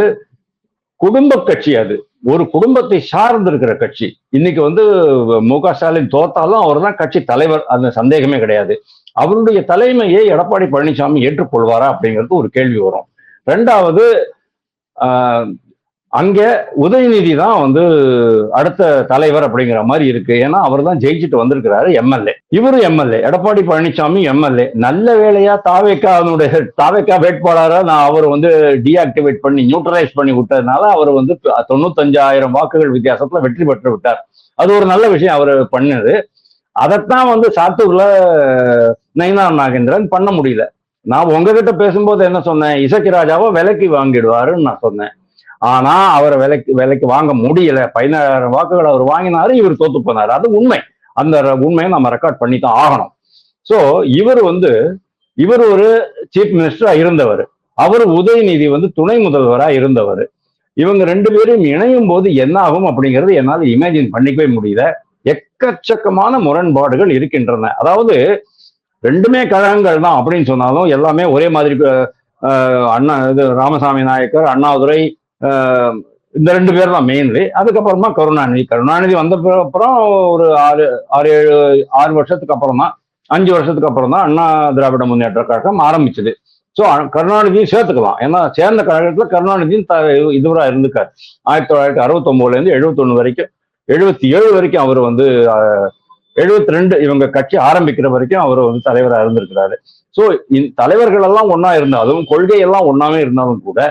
குடும்ப கட்சி அது, ஒரு குடும்பத்தை சார்ந்து இருக்கிற கட்சி. இன்னைக்கு வந்து மு.க. ஸ்டாலின் தோத்தாலும் அவர் தான் கட்சி தலைவர், அந்த சந்தேகமே கிடையாது. அவருடைய தலைமையை எடப்பாடி பழனிசாமி ஏற்றுக்கொள்வாரா அப்படிங்கிறது ஒரு கேள்வி வரும். ரெண்டாவது, அங்க உதயநிதி தான் வந்து அடுத்த தலைவர் அப்படிங்கிற மாதிரி இருக்கு. ஏன்னா அவர் தான் ஜெயிச்சுட்டு வந்திருக்கிறாரு, எம்எல்ஏ. இவரு எம்எல்ஏ, எடப்பாடி பழனிசாமி எம்எல்ஏ. நல்ல வேலையா தாவேக்கா வேட்பாளரை நான் அவர் வந்து டீஆக்டிவேட் பண்ணி நியூட்ரலைஸ் பண்ணி விட்டதுனால அவர் வந்து 95,000 வாக்குகள் வித்தியாசத்துல வெற்றி பெற்று விட்டார். அது ஒரு நல்ல விஷயம் அவர் பண்ணது. அதைத்தான் வந்து சாத்தூர்ல நயினார் நாகேந்திரன் பண்ண முடியல. நான் உங்ககிட்ட பேசும்போது என்ன சொன்னேன், இசக்கி ராஜாவை விலைக்கு வாங்கிடுவாருன்னு நான் சொன்னேன். ஆனா அவரை விலைக்கு வாங்க முடியல. 16,000 வாக்குகள் அவர் வாங்கினாரு, இவர் தோத்து போனாரு. அது உண்மை. அந்த உண்மையை நம்ம ரெக்கார்ட் பண்ணி தான் ஆகணும். சோ இவர் ஒரு சீஃப் மினிஸ்டரா இருந்தவர், அவர் உதயநிதி வந்து துணை முதல்வரா இருந்தவர். இவங்க ரெண்டு பேரும் இணையும் போது என்ன ஆகும் அப்படிங்கிறது என்னால் இமேஜின் பண்ணிக்கவே முடியல. எக்கச்சக்கமான முரண்பாடுகள் இருக்கின்றன. அதாவது ரெண்டுமே கழகங்கள் தான் அப்படின்னு சொன்னாலும் எல்லாமே ஒரே மாதிரி. அண்ணா இது ராமசாமி நாயக்கர், அண்ணாதுரை, இந்த ரெண்டு பேர் தான் மெயின்லி. அதுக்கப்புறமா கருணாநிதி வந்த அப்புறம் ஒரு 6 வருஷத்துக்கு அப்புறம் தான், 5 வருஷத்துக்கு அப்புறம் தான் அண்ணா திராவிட முன்னேற்ற கழகம் ஆரம்பிச்சது. ஸோ கருணாநிதியும் சேர்த்துக்கலாம். ஏன்னா சேர்ந்த கழகத்துல கருணாநிதியும் இதுவரா இருந்திருக்காரு. 1969 71 வரைக்கும், 77 வரைக்கும் அவர் வந்து 72 இவங்க கட்சி ஆரம்பிக்கிற வரைக்கும் அவர் வந்து தலைவராக இருந்திருக்கிறாரு. ஸோ தலைவர்கள் எல்லாம் ஒன்னா இருந்தாலும், கொள்கை எல்லாம் ஒன்னாவே இருந்தாலும் கூட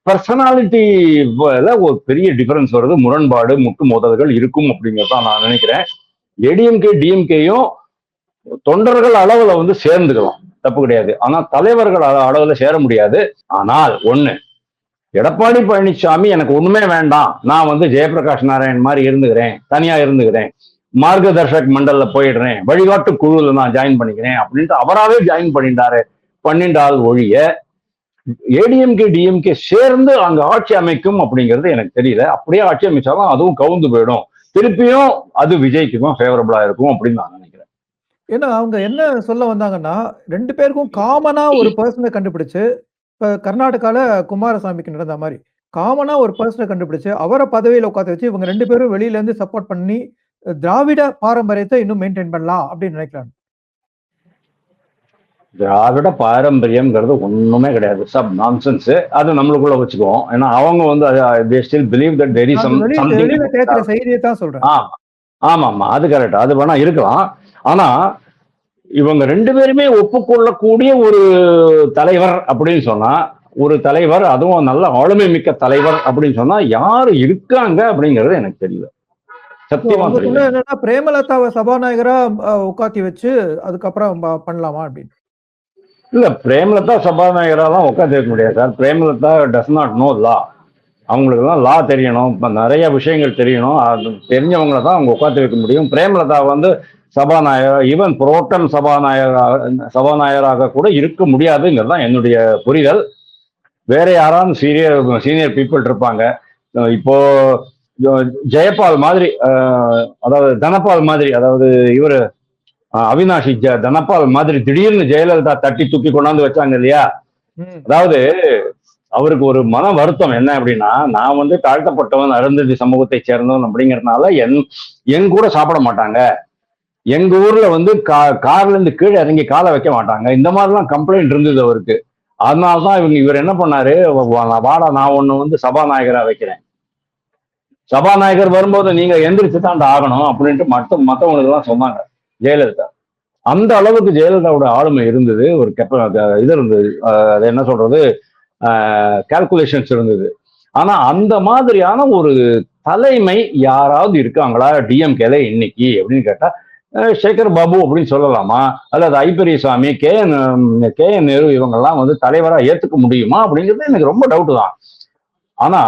பர்சனாலிட்டில ஒரு பெரிய டிஃபரன்ஸ் வருது, முரண்பாடு, முட்டு மோதல்கள் இருக்கும் அப்படிங்கிறதான் நான் நினைக்கிறேன். ஏடிஎம்கே டிஎம்கேயும் தொண்டர்கள் அளவுல வந்து சேர்ந்துக்கலாம், தப்பு கிடையாது. ஆனா தலைவர்கள் அளவுல சேர முடியாது. ஆனால் ஒண்ணு, எடப்பாடி பழனிசாமி எனக்கு ஒண்ணுமே வேண்டாம், நான் வந்து ஜெயபிரகாஷ் நாராயண் மாதிரி இருந்துக்கிறேன், தனியா இருந்துக்கிறேன், மார்கதர்ஷக் மண்டல்ல போயிடுறேன், வழிகாட்டு குழுவில் நான் ஜாயின் பண்ணிக்கிறேன் அப்படின்ட்டு அவராகவே ஜாயின் பண்ணிட்டால் ஒழிய ஏடிஎம்கே டிஎம்கே சேர்ந்து அங்க ஆட்சி அமைக்கும் அப்படிங்கிறது எனக்கு தெரியல. அப்படியே ஆட்சி அமைச்சாலும் அதுவும் கவுந்து போயிடும். திருப்பியும் அது விஜய்க்கு தான் ஃபேவரபிளா இருக்கும் அப்படின்னு நான் நினைக்கிறேன். ஏன்னா அவங்க என்ன சொல்ல வந்தாங்கன்னா, 2 பேருக்கும் காமனா ஒரு பர்சனை கண்டுபிடிச்சு, இப்ப கர்நாடகால குமாரசாமிக்கு நடந்த மாதிரி காமனா ஒரு பர்சனை கண்டுபிடிச்சு அவரை பதவியில உட்காந்து வச்சு இவங்க 2 பேரும் வெளியில இருந்து சப்போர்ட் பண்ணி திராவிட பாரம்பரியத்தை இன்னும் மெயின்டைன் பண்ணலாம் அப்படின்னு நினைக்கிறாங்க. திராவிட பாரம்பரியம்ங்கிறது ஒண்ணுமே கிடையாது, சப் நான்சென்ஸ். அது நம்மளுக்குள்ள வச்சுக்குவோம். ஏன்னா அவங்க வந்து செய்தியை தான் சொல்றேன். ஆமா ஆமா, அது கரெக்ட், அது வேணா இருக்கலாம். ஆனா இவங்க 2 பேருமே ஒப்புக்கொள்ளக்கூடிய ஒரு தலைவர் அப்படின்னு சொன்னா, ஒரு தலைவர், அதுவும் நல்ல ஆளுமை மிக்க தலைவர் அப்படின்னு சொன்னா யாரு இருக்காங்க அப்படிங்கிறது எனக்கு தெரியல, சத்தியமா தெரியல. என்னன்னா பிரேமலதாவை சபாநாயகரா உட்காத்தி வச்சு அதுக்கப்புறம் பண்ணலாமா அப்படின்னு. இல்ல, பிரேமலதா சபாநாயகரெல்லாம் உட்காந்து வைக்க முடியாது sir. Premalatha does not know law. அவங்களுக்கு தான் லா தெரியணும், நிறைய விஷயங்கள் தெரியணும். அது தெரிஞ்சவங்களை தான் அவங்க உட்காந்து வைக்க முடியும். பிரேமலதா வந்து சபாநாயகர், ஈவன் புரோட்டம் சபாநாயகராக கூட இருக்க முடியாதுங்கிறது தான் என்னுடைய புரிதல். வேற யாராவது சீனியர் பீப்புள் இருப்பாங்க. இப்போ ஜெயபால் மாதிரி, அதாவது தனபால் மாதிரி, அதாவது இவரு அவினாஷி தனபால் மாதிரி திடீர்னு ஜெயலலிதா தட்டி தூக்கி கொண்டாந்து வச்சாங்க இல்லையா. அதாவது அவருக்கு ஒரு மன வருத்தம் என்ன அப்படின்னா, நான் வந்து தாழ்த்தப்பட்டவன், அருந்ததி சமூகத்தை சேர்ந்தவன் அப்படிங்கிறதுனால என் கூட சாப்பிட மாட்டாங்க, எங்க ஊர்ல வந்து கார்ல இருந்து கீழே இறங்கி காலை வைக்க மாட்டாங்க, இந்த மாதிரிலாம் கம்ப்ளைண்ட் இருந்தது அவருக்கு. அதனால்தான் இவர் என்ன பண்ணாரு, வாடா நான் ஒண்ணு வந்து சபாநாயகரா வைக்கிறேன், சபாநாயகர் வரும்போது நீங்க எந்திரிச்சு தான் ஆகணும் அப்படின்ட்டு மற்றவங்களுக்கு எல்லாம் சொன்னாங்க ஜெயலலிதா. அந்த அளவுக்கு ஜெயலலிதாவோட ஆளுமை இருந்தது, ஒரு இது இருந்தது, அது என்ன சொல்றது, கால்குலேஷன்ஸ் இருந்தது. ஆனா அந்த மாதிரியான ஒரு தலைமை யாராவது இருக்காங்களா டிஎம்கேல இன்னைக்கு அப்படின்னு கேட்டா, சேகர் பாபு அப்படின்னு சொல்லலாமா, அல்லது ஐ பெரியசாமி, கே என் நேரு இவங்கெல்லாம் வந்து தலைவரா ஏத்துக்க முடியுமா அப்படிங்கிறது எனக்கு ரொம்ப டவுட் தான். ஆனா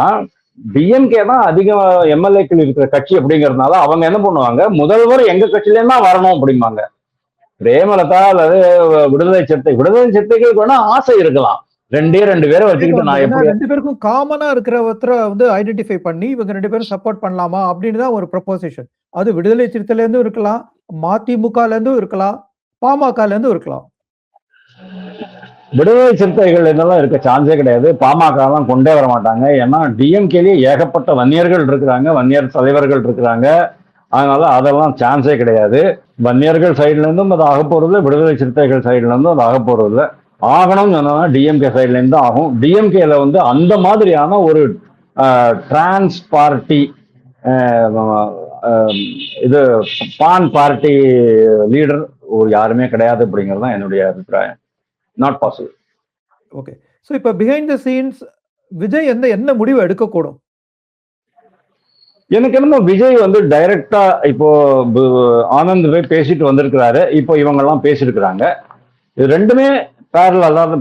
டிஎம்கே தான் அதிக எம்எல்ஏக்கள் இருக்கிற கட்சி அப்படிங்கறதுனால அவங்க என்ன பண்ணுவாங்க, முதல்வர் எங்க கட்சியில தான் வரணும் அப்படிம்பாங்க. பிரேமலதா அல்லது விடுதலை சிறுத்தைகளுக்கு வேணா ஆசை இருக்கலாம். ரெண்டு பேரை வச்சுக்கிட்டு நான் எப்படி 2 பேருக்கும் காமனா இருக்கிற ஒருத்தரை வந்து ஐடென்டிஃபை பண்ணி இவங்க 2 பேரும் சப்போர்ட் பண்ணலாமா அப்படின்னு தான் ஒரு ப்ரொபோசிஷன். அது விடுதலை சிறுத்தையில இருந்தும் இருக்கலாம், மதிமுகல இருந்தும் இருக்கலாம், பாமகல இருந்தும் இருக்கலாம். விடுதலை சிறுத்தைகள் இதெல்லாம் இருக்க சான்ஸே கிடையாது. பாமக எல்லாம் கொண்டே வர மாட்டாங்க. ஏன்னா டிஎம்கேலயே ஏகப்பட்ட வன்னியர்கள் இருக்கிறாங்க, வன்னியர் தலைவர்கள் இருக்கிறாங்க. அதனால அதெல்லாம் சான்ஸே கிடையாது. வன்னியர்கள் சைட்ல இருந்தும் அது ஆக போறது, விடுதலை சிறுத்தைகள் சைட்ல இருந்தும் அது ஆக போறது. ஆகணும்னு சொன்னா டிஎம்கே சைட்ல இருந்து ஆகும். டிஎம்கேல வந்து அந்த மாதிரியான ஒரு டிரான்ஸ் பார்ட்டி இது பான் பார்ட்டி லீடர் ஒரு யாருமே கிடையாது அப்படிங்கிறது தான் என்னுடைய அபிப்பிராயம். Not possible. ஓகே. ஸோ இப்போ பிஹைண்ட் த சீன்ஸ் விஜய் என்ன முடிவு எடுக்கக்கூடும்? எனக்கு என்னமோ விஜய் வந்து டைரக்டா இப்போ ஆனந்த் போய் பேசிட்டு வந்திருக்கிறாரு. இப்போ இவங்க எல்லாம் பேசியிருக்கிறாங்க. இது ரெண்டுமே பேரலா தான்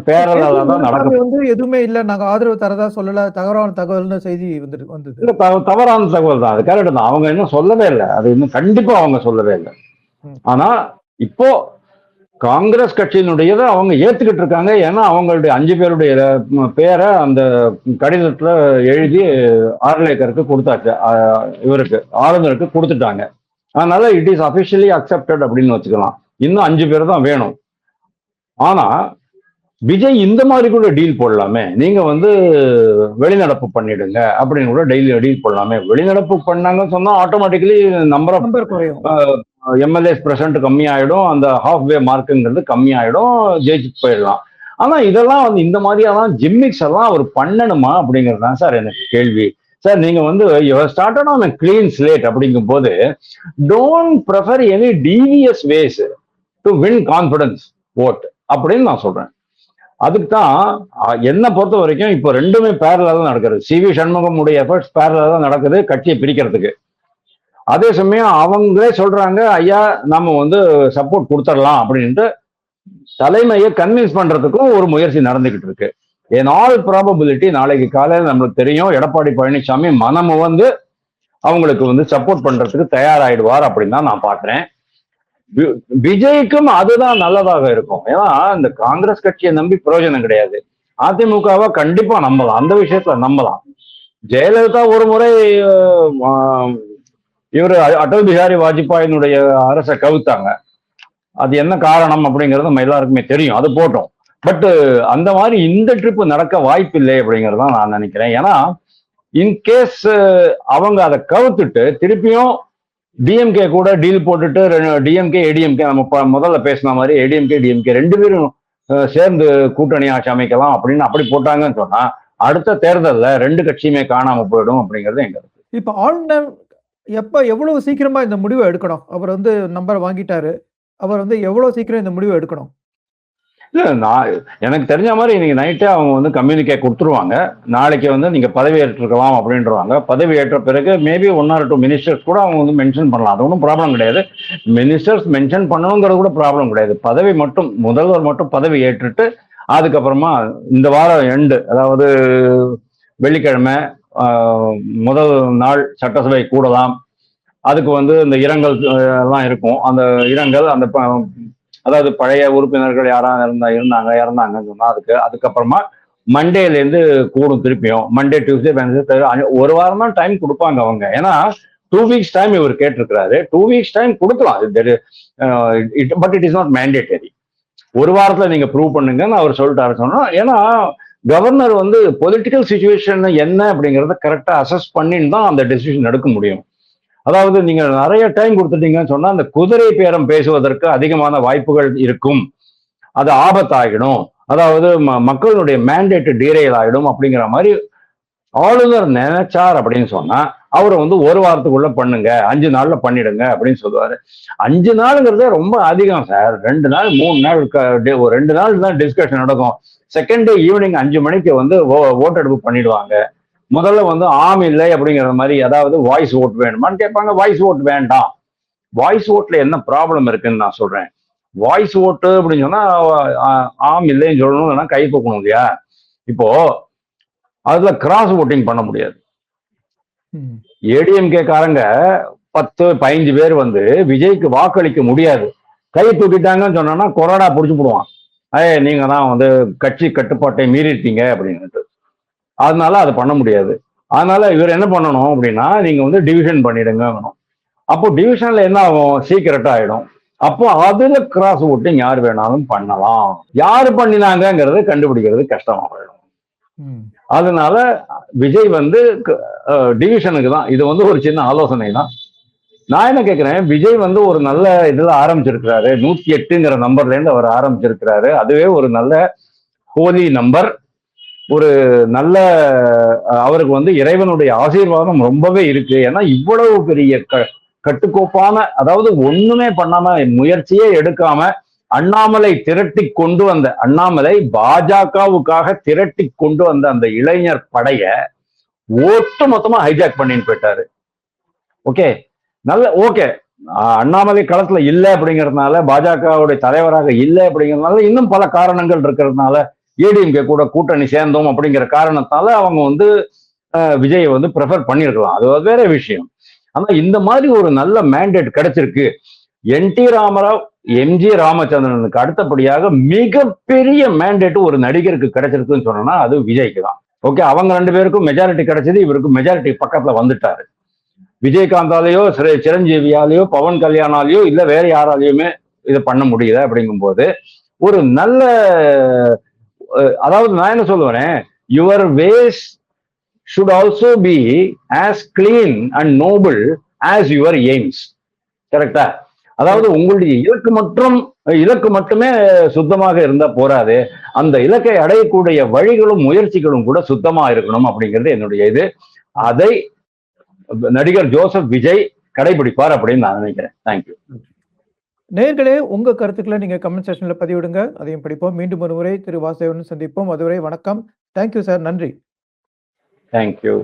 நடக்குது. வந்து எதுவுமே இல்ல, நாங்க ஆதரவு தரதா சொல்லல, தவறான தகவல்னு செய்தி வந்தது. இல்ல தவறான தகவல் தான், அது கரெக்ட் தான். அவங்க இன்னும் சொல்லவே இல்லை, அது இன்னும் கண்டிப்பா அவங்க சொல்லவே இல்லை. ஆனா இப்போ காங்கிரஸ் கட்சியினுடையதை அவங்க ஏத்துக்கிட்டு இருக்காங்க. ஏன்னா அவங்களுடைய 5 பேருடைய பேரை அந்த கடிதத்துல எழுதி ஆர்லேக்கருக்கு கொடுத்தாச்சு, இவருக்கு ஆளுநருக்கு கொடுத்துட்டாங்க. அதனால இட் இஸ் அபிஷியலி அக்செப்டட் அப்படின்னு வச்சுக்கலாம். இன்னும் 5 பேர் தான் வேணும். ஆனா விஜய் இந்த மாதிரி கூட டீல் போடலாமே, நீங்க வந்து வெளிநடப்பு பண்ணிடுங்க அப்படின்னு கூட டீல் போடலாமே. வெளிநடப்பு பண்ணாங்கன்னு சொன்னா ஆட்டோமேட்டிக்கலி நம்பர் குறையும், எம்எல்ஏஸ் பிரசன்ட் கம்மியாயிடும், அந்த ஹாஃப் வே மார்க்குங்கிறது கம்மியாயிடும், ஜெயிச்சுட்டு போயிடலாம். ஆனா இதெல்லாம் வந்து இந்த மாதிரியான ஜிம்மிக்ஸ் எல்லாம் அவர் பண்ணணுமா அப்படிங்கிறது தான் சார் எனக்கு கேள்வி. சார் நீங்க வந்து ஸ்டார்டட் ஆன் கிளீன் ஸ்லேட் அப்படிங்கும் போது don't prefer any devious ways to win confidence ஓட் அப்படின்னு நான் சொல்றேன். அதுக்கு தான் என்ன பொறுத்த வரைக்கும் இப்போ ரெண்டுமே பேரலா தான் நடக்குது. சிவி சண்முகம் உடைய எஃபர்ட்ஸ் பேரலா தான் நடக்குது கட்சியை பிரிக்கிறதுக்கு. அதே சமயம் அவங்களே சொல்றாங்க, ஐயா நம்ம வந்து சப்போர்ட் கொடுத்துடலாம் அப்படின்ட்டு தலைமையை கன்வின்ஸ் பண்றதுக்கும் ஒரு முயற்சி நடந்துகிட்டு இருக்கு. இன் ஆல் ப்ராபபிலிட்டி நாளைக்கு காலையில் நம்மளுக்கு தெரியும், எடப்பாடி பழனிசாமி மனமு வந்து அவங்களுக்கு வந்து சப்போர்ட் பண்றதுக்கு தயாராயிடுவார் அப்படின்னு தான் நான் பாக்குறேன். விஜய்க்கும் அதுதான் நல்லதாக இருக்கும். ஏன்னா இந்த காங்கிரஸ் கட்சியை நம்பி பிரயோஜனம் கிடையாது. அதிமுகவை கண்டிப்பா நம்பலாம், அந்த விஷயத்துல நம்பலாம். ஜெயலலிதா ஒரு முறை இவர் அடல் பிஹாரி வாஜ்பாயினுடைய அரசை கவித்தாங்க. அது என்ன காரணம் அப்படிங்கிறது நம்ம எல்லாருக்குமே தெரியும், அது போட்டோம். பட் அந்த மாதிரி இந்த ட்ரிப் நடக்க வாய்ப்பு இல்லை அப்படிங்கிறது தான் நான் நினைக்கிறேன். ஏன்னா இன்கேஸ் அவங்க அதை கவுத்துட்டு திருப்பியும் டிஎம்கே கூட டீல் போட்டுட்டு டிஎம்கே ஏடிஎம்கே நம்ம முதல்ல பேசின மாதிரி ஏடிஎம்கே டிஎம்கே 2 பேரும் சேர்ந்து கூட்டணி ஆட்சி அமைக்கலாம் அப்படின்னு அப்படி போட்டாங்கன்னு சொன்னா அடுத்த தேர்தலில் 2 கட்சியுமே காணாம போயிடும் அப்படிங்கிறது எங்க இருக்கு. இப்ப ஆளுநர் எவ்வளவு சீக்கிரமா இந்த முடிவை எடுக்கணும்? அவர் வந்து நம்பர் வாங்கிட்டாரு, அவர் வந்து எவ்வளவு சீக்கிரம் இந்த முடிவை எடுக்கணும்? இல்ல நான் எனக்கு தெரிஞ்ச மாதிரி இன்னைக்கு நைட்டே அவங்க வந்து கம்யூனிகே கொடுத்துருவாங்க. நாளைக்கு வந்து நீங்க பதவி ஏற்றிருக்கலாம் அப்படின்றவாங்க. பதவி ஏற்ற பிறகு மேபி 1 or 2 மினிஸ்டர்ஸ் கூட அவங்க வந்து மென்ஷன் பண்ணலாம், அது ஒன்றும் ப்ராப்ளம் கிடையாது. மினிஸ்டர்ஸ் மென்ஷன் பண்ணணுங்கிறது கூட ப்ராப்ளம் கிடையாது. பதவி மட்டும் முதல்வர் மட்டும் பதவி ஏற்றுட்டு அதுக்கப்புறமா இந்த வாரம் எண்டு, அதாவது வெள்ளிக்கிழமை முதல் நாள் சட்டசபை கூடலாம். அதுக்கு வந்து இந்த இரங்கல் எல்லாம் இருக்கும். அந்த இரங்கல் அந்த அதாவது பழைய உறுப்பினர்கள் யாராவது இறந்தாங்கன்னு சொன்னா அதுக்கப்புறமா மண்டேலேருந்து கூடும். திருப்பியும் மண்டே, டியூஸ்டே, வெனஸ்டே, ஒரு வாரம் தான் டைம் கொடுப்பாங்க அவங்க. ஏன்னா 2 weeks டைம் இவர் கேட்டிருக்கிறாரு. 2 weeks டைம் கொடுக்கலாம், but it is not mandatory. ஒரு வாரத்துல நீங்க ப்ரூவ் பண்ணுங்கன்னு அவர் சொல்லிட்டாரு சொன்னா. ஏன்னா கவர்னர் வந்து பொலிட்டிக்கல் சிச்சுவேஷன் என்ன அப்படிங்கிறத கரெக்டா அசஸ் பண்ணின்னு தான் அந்த டெசிஷன் எடுக்க முடியும். அதாவது நீங்க நிறைய டைம் கொடுத்துட்டீங்கன்னு சொன்னா அந்த குதிரை பேரம் பேசுவதற்கு அதிகமான வாய்ப்புகள் இருக்கும், அது ஆபத்தாகிடும், அதாவது மக்களுடைய மேண்டேட் டீரெயில் ஆகிடும் அப்படிங்கிற மாதிரி ஆளுநர் நினைச்சார் அப்படின்னு சொன்னா அவரை வந்து ஒரு வாரத்துக்குள்ள பண்ணுங்க, 5 நாள்ல பண்ணிடுங்க அப்படின்னு சொல்லுவாரு. 5 நாளுங்கிறதே ரொம்ப அதிகம் சார். 2 நாள் 3 நாள் ஒரு 2 நாள் தான் டிஸ்கஷன் நடக்கும். செகண்ட் டே ஈவினிங் 5 மணிக்கு வந்து ஓட்டெடுப்பு பண்ணிடுவாங்க. முதல்ல வந்து ஆம் இல்லை அப்படிங்கிற மாதிரி, அதாவது வாய்ஸ் ஓட் வேணுமான்னு கேட்பாங்க. வாய்ஸ் ஓட் வேண்டாம். வாய்ஸ் ஓட்ல என்ன ப்ராப்ளம் இருக்குன்னு நான் சொல்றேன். வாய்ஸ் ஓட்டு அப்படின்னு சொன்னா ஆம் இல்லைன்னு சொல்லணும்னா கை தூக்கணும் இல்லையா? இப்போ அதுல கிராஸ் ஓட்டிங் பண்ண முடியாது. ம். ஏடிஎம்கே காரங்க 10-15 பேர் வந்து விஜய்க்கு வாக்களிக்க முடியாது. கை தூக்கிட்டாங்கன்னு சொன்னா கொரோனா புடிச்சு போடுவான். நீங்க தான் வந்து கட்சி கட்டுப்பாட்டை மீறிட்டீங்க அப்படின்னுட்டு. அதனால அதை பண்ண முடியாது. அதனால இவர் என்ன பண்ணணும் அப்படின்னா, நீங்க வந்து டிவிஷன் பண்ணிடுங்க. அப்போ டிவிஷன்ல என்ன ஆகும்? சீக்கிரட்டா ஆயிடும். அப்போ அதுல கிராஸ் ஓட்டிங் யார் வேணாலும் பண்ணலாம். யாரு பண்ணினாங்கிறத கண்டுபிடிக்கிறது கஷ்டமா போயிடும். ம். அதனால விஜய் வந்து டிவிஷனுக்கு தான். இது வந்து ஒரு சின்ன ஆலோசனை தான். நான் என்ன கேட்கிறேன், விஜய் வந்து ஒரு நல்ல இதுல ஆரம்பிச்சிருக்கிறாரு. 108ங்கிற நம்பர்ல இருந்து அவர் ஆரம்பிச்சிருக்கிறாரு. அதுவே ஒரு நல்ல ஹோலி நம்பர். ஒரு நல்ல அவருக்கு வந்து இறைவனுடைய ஆசீர்வாதம் ரொம்பவே இருக்கு. ஏன்னா இவ்வளவு பெரிய கட்டுக்கோப்பான, அதாவது ஒண்ணுமே பண்ணாம முயற்சியே எடுக்காம அண்ணாமலை திரட்டி கொண்டு வந்த, அண்ணாமலை பாஜகவுக்காக திரட்டி கொண்டு வந்த அந்த இளைஞர் படைய ஒட்டு மொத்தமா ஹைஜாக் பண்ணிட்டு போயிட்டாரு. ஓகே, நல்ல ஓகே. அண்ணாமலை களத்துல இல்லை அப்படிங்கிறதுனால, பாஜகவுடைய தலைவராக இல்லை அப்படிங்கிறதுனால, இன்னும் பல காரணங்கள் இருக்கிறதுனால, ஏடிஎம்கே கூட கூட்டணி சேர்ந்தோம் அப்படிங்கிற காரணத்தால அவங்க வந்து விஜயை வந்து ப்ரிஃபர் பண்ணியிருக்கலாம். அது வேற விஷயம். ஆனா இந்த மாதிரி ஒரு நல்ல மேண்டேட் கிடைச்சிருக்கு. என்டி ராமராவ், எம்ஜி ராமச்சந்திரனுக்கு அடுத்தபடியாக மிகப்பெரிய மேண்டேட் ஒரு நடிகருக்கு கிடைச்சிருக்குன்னு சொன்னா அது விஜய்க்கு தான். ஓகே, அவங்க 2 பேருக்கும் மெஜாரிட்டி கிடைச்சது, இவருக்கு மெஜாரிட்டி பக்கத்துல வந்துட்டாரு. விஜயகாந்தாலேயோ சிரஞ்சீவியாலேயோ பவன் கல்யாணாலேயோ இல்ல வேற யாராலையுமே இதை பண்ண முடியல. அப்படிங்கும்போது ஒரு நல்ல, அதாவது நான் என்ன சொல்லுவேன், your ways should also be as clean and noble as your aims. கரெக்டா? அதாவது உங்களுடைய இலக்கு மட்டுமே சுத்தமாக இருந்தா போராது, அந்த இலக்கை அடையக்கூடிய வழிகளும் முயற்சிகளும் கூட சுத்தமா இருக்கணும் அப்படிங்கிறது என்னுடைய இது. அதை நடிகர் ஜோசப் விஜய் கடைபிடிப்பார் அப்படின்னு நான் நினைக்கிறேன். தேங்க்யூ. நேயர்களே, உங்க கருத்துக்களை நீங்க கமெண்ட் செக்ஷன்ல பதிவிடுங்க. அதையும் படிப்போம். மீண்டும் ஒரு முறை திரு வாசுதேவன் சந்திப்போம். அதுவரை வணக்கம். Thank you sir. நன்றி. தேங்க்யூ.